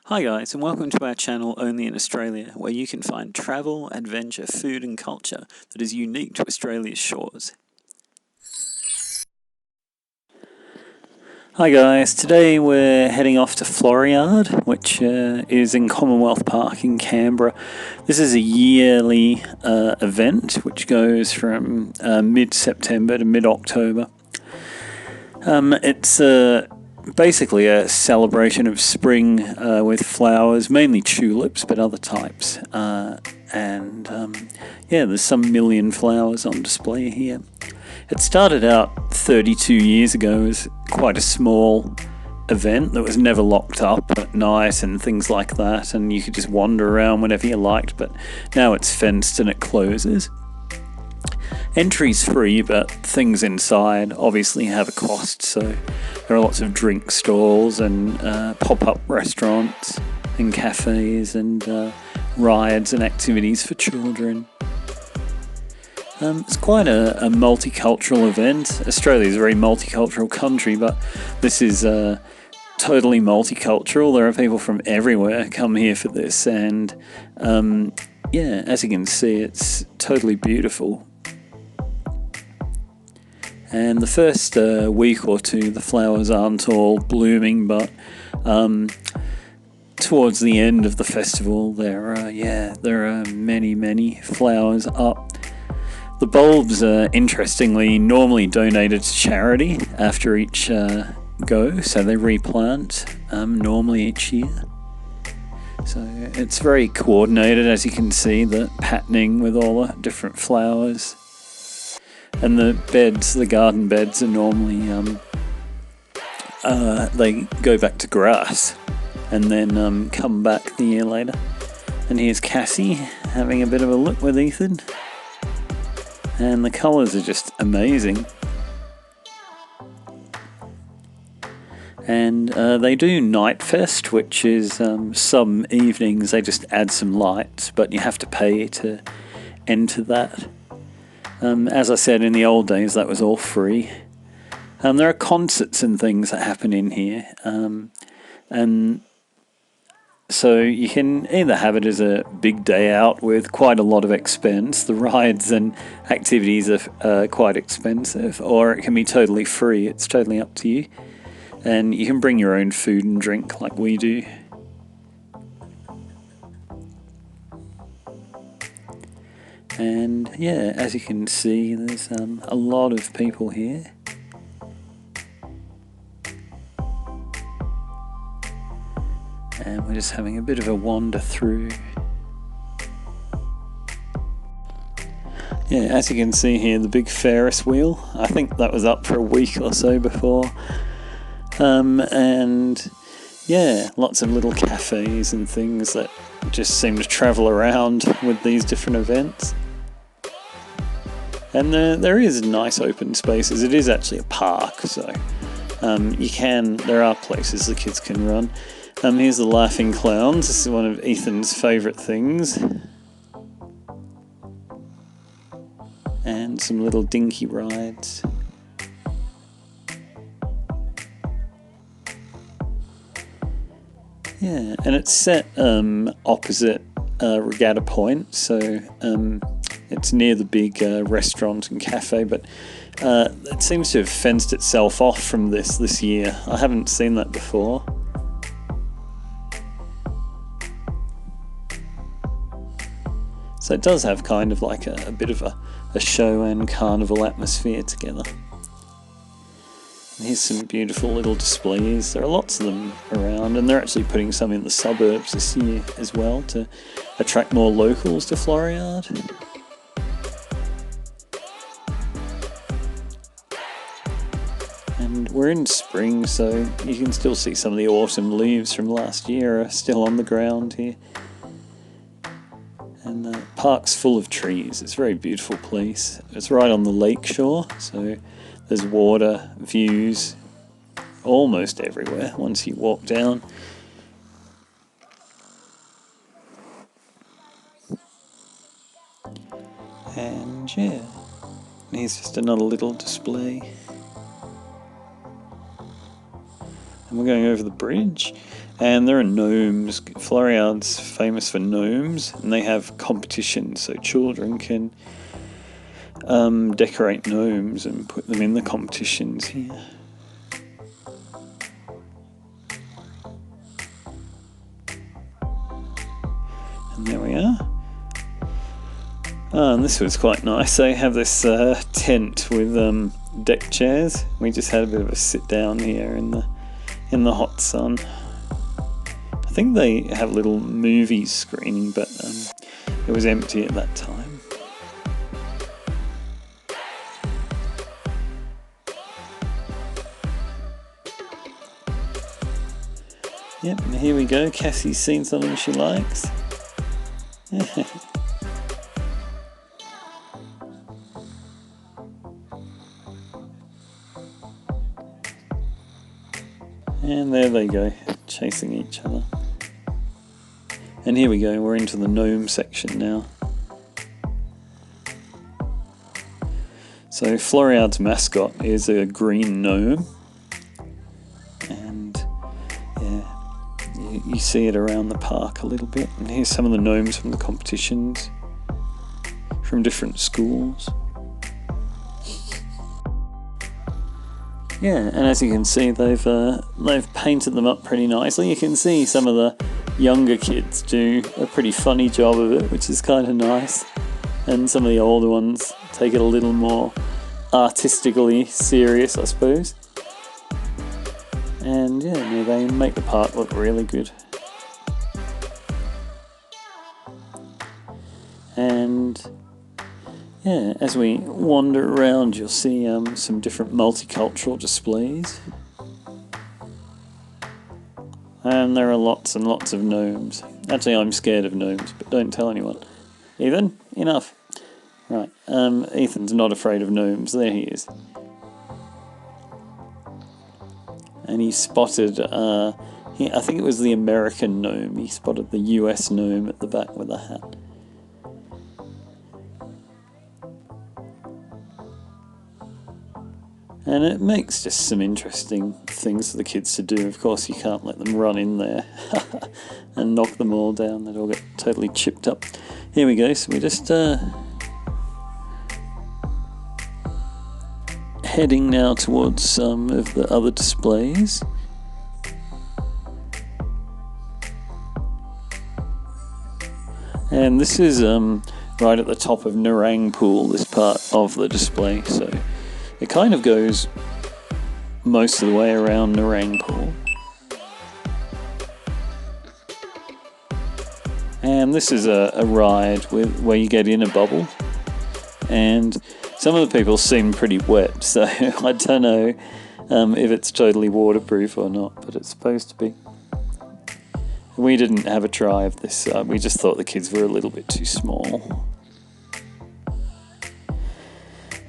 Hi guys, and welcome to our channel Only in Australia, where you can find travel, adventure, food and culture that is unique to Australia's shores. Hi guys, today we're heading off to Floriade, which is in Commonwealth Park in Canberra. This is a yearly event which goes from mid-September to mid-October. It's basically a celebration of spring with flowers, mainly tulips, but other types. Yeah, there's some million flowers on display here. It started out 32 years ago as quite a small event that was never locked up at night and things like that, and you could just wander around whenever you liked, but now it's fenced and it closes. Entry's free, but things inside obviously have a cost, so there are lots of drink stalls and pop-up restaurants and cafes and rides and activities for children. It's quite a multicultural event. Australia is a very multicultural country, but this is totally multicultural. There are people from everywhere come here for this, and yeah, as you can see, it's totally beautiful. And the first week or two, the flowers aren't all blooming, but towards the end of the festival, there are many flowers up. The bulbs are, interestingly, normally donated to charity after each go, so they replant normally each year. So it's very coordinated, as you can see, the patterning with all the different flowers. And the beds, the garden beds, are normally, they go back to grass and then come back the year later. And here's Cassie having a bit of a look with Ethan. And the colours are just amazing. And they do Night Fest, which is some evenings they just add some lights, but you have to pay to enter that. As I said, in the old days, that was all free. There are concerts and things that happen in here. And so you can either have it as a big day out with quite a lot of expense. The rides and activities are quite expensive, or it can be totally free. It's totally up to you. And you can bring your own food and drink like we do. And yeah, as you can see, there's a lot of people here. And we're just having a bit of a wander through. Yeah, as you can see here, the big Ferris wheel. I think that was up for a week or so before. And yeah, lots of little cafes and things that just seem to travel around with these different events. And there is nice open spaces. It is actually a park, so there are places the kids can run. Here's the Laughing Clowns. This is one of Ethan's favourite things. And some little dinky rides. Yeah, and it's set opposite Regatta Point, so it's near the big restaurant and cafe, but it seems to have fenced itself off from this year. I haven't seen that before. So it does have kind of like a bit of a show and carnival atmosphere together. And here's some beautiful little displays. There are lots of them around, and they're actually putting some in the suburbs this year as well to attract more locals to Floriade. And we're in spring, so you can still see some of the autumn leaves from last year are still on the ground here. And the park's full of trees. It's a very beautiful place. It's right on the lake shore, so there's water, views, almost everywhere once you walk down. And yeah, here's just another little display. And we're going over the bridge, and there are gnomes. Floriade's famous for gnomes, and they have competitions, so children can decorate gnomes and put them in the competitions here. And there we are. Oh, and this was quite nice. They have this tent with deck chairs. We just had a bit of a sit down here in the hot sun. I think they have little movies screening, but it was empty at that time. Yep, and here we go. Cassie's seen something she likes. And there they go, chasing each other. And here we go, we're into the gnome section now. So Floriade's mascot is a green gnome. And yeah, you see it around the park a little bit. And here's some of the gnomes from the competitions from different schools. Yeah, and as you can see, they've painted them up pretty nicely. You can see some of the younger kids do a pretty funny job of it, which is kind of nice. And some of the older ones take it a little more artistically serious, I suppose. And yeah, they make the park look really good. And yeah, as we wander around, you'll see some different multicultural displays. And there are lots and lots of gnomes. Actually, I'm scared of gnomes, but don't tell anyone. Ethan, enough. Right, Ethan's not afraid of gnomes. There he is. And he spotted, I think it was the American gnome. He spotted the US gnome at the back with a hat. And it makes just some interesting things for the kids to do. Of course, you can't let them run in there and knock them all down. They'd all get totally chipped up. Here we go. So we're just heading now towards some of the other displays. And this is right at the top of Narang Pool, this part of the display. So it kind of goes most of the way around Narang Pool. And this is a ride where you get in a bubble. And some of the people seem pretty wet, so I don't know if it's totally waterproof or not, but it's supposed to be. We didn't have a try of this. We just thought the kids were a little bit too small.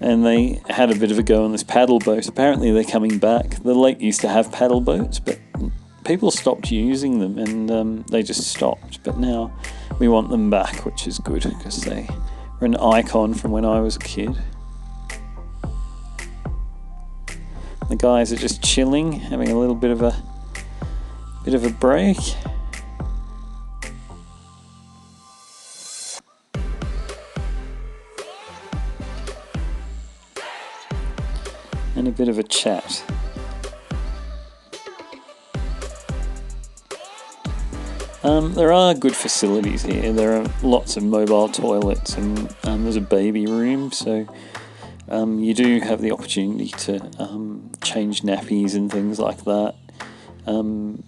And they had a bit of a go on this paddle boat. Apparently they're coming back. The lake used to have paddle boats, but people stopped using them and they just stopped. But now we want them back, which is good because they were an icon from when I was a kid. The guys are just chilling, having a little bit of a break. And a bit of a chat. There are good facilities here. There are lots of mobile toilets and there's a baby room, so you do have the opportunity to change nappies and things like that.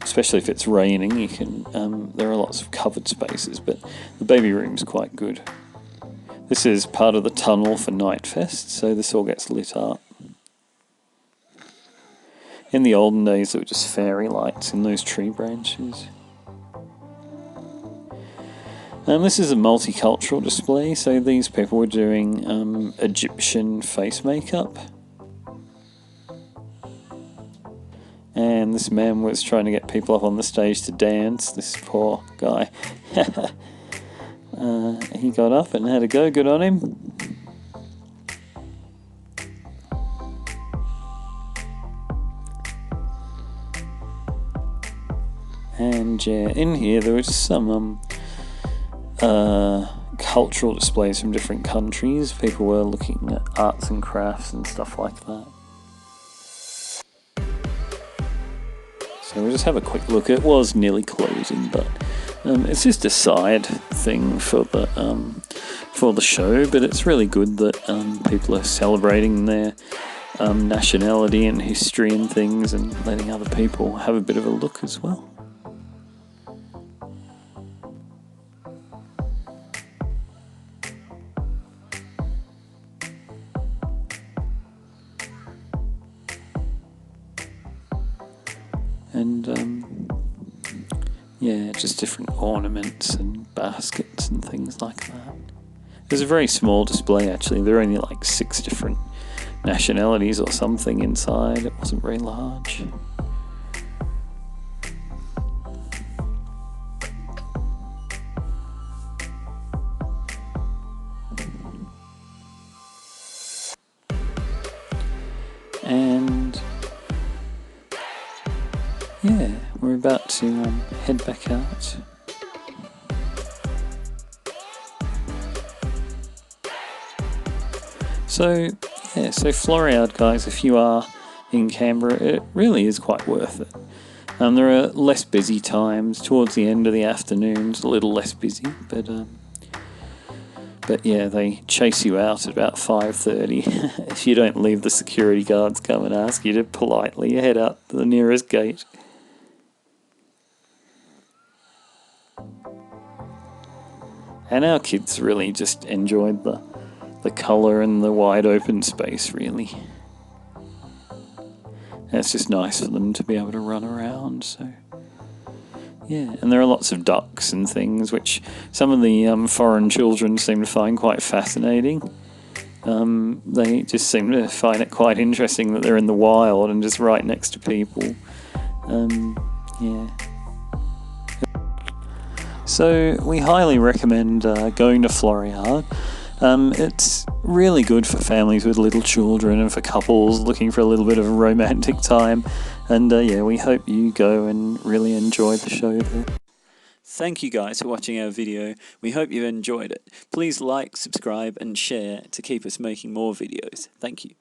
Especially if it's raining, you can. There are lots of covered spaces, but the baby room's quite good. This is part of the tunnel for Night Fest, so this all gets lit up. In the olden days, there were just fairy lights in those tree branches. This is a multicultural display, so these people were doing Egyptian face makeup. And this man was trying to get people up on the stage to dance, this poor guy. He got up and had a go, good on him. And yeah, in here there was some cultural displays from different countries. People were looking at arts and crafts and stuff like that. So we'll just have a quick look. It was nearly closing, but it's just a side thing for the show. But it's really good that people are celebrating their nationality and history and things, and letting other people have a bit of a look as well. And yeah, just different ornaments and baskets and things like that. It was a very small display actually. There were only like 6 different nationalities or something inside. It wasn't very large. And yeah, we're about to head back out. So yeah, so Floriade, guys, if you are in Canberra, it really is quite worth it. There are less busy times towards the end of the afternoons, a little less busy, but yeah, they chase you out at about 5:30 if you don't leave. The security guards come and ask you to politely head out the nearest gate. And our kids really just enjoyed the colour and the wide open space, really. And it's just nice for them to be able to run around, so yeah. And there are lots of ducks and things, which some of the foreign children seem to find quite fascinating. They just seem to find it quite interesting that they're in the wild and just right next to people. Yeah. So we highly recommend going to Floriade. It's really good for families with little children and for couples looking for a little bit of a romantic time. And yeah, we hope you go and really enjoy the show there. Thank you guys for watching our video. We hope you enjoyed it. Please like, subscribe and share to keep us making more videos. Thank you.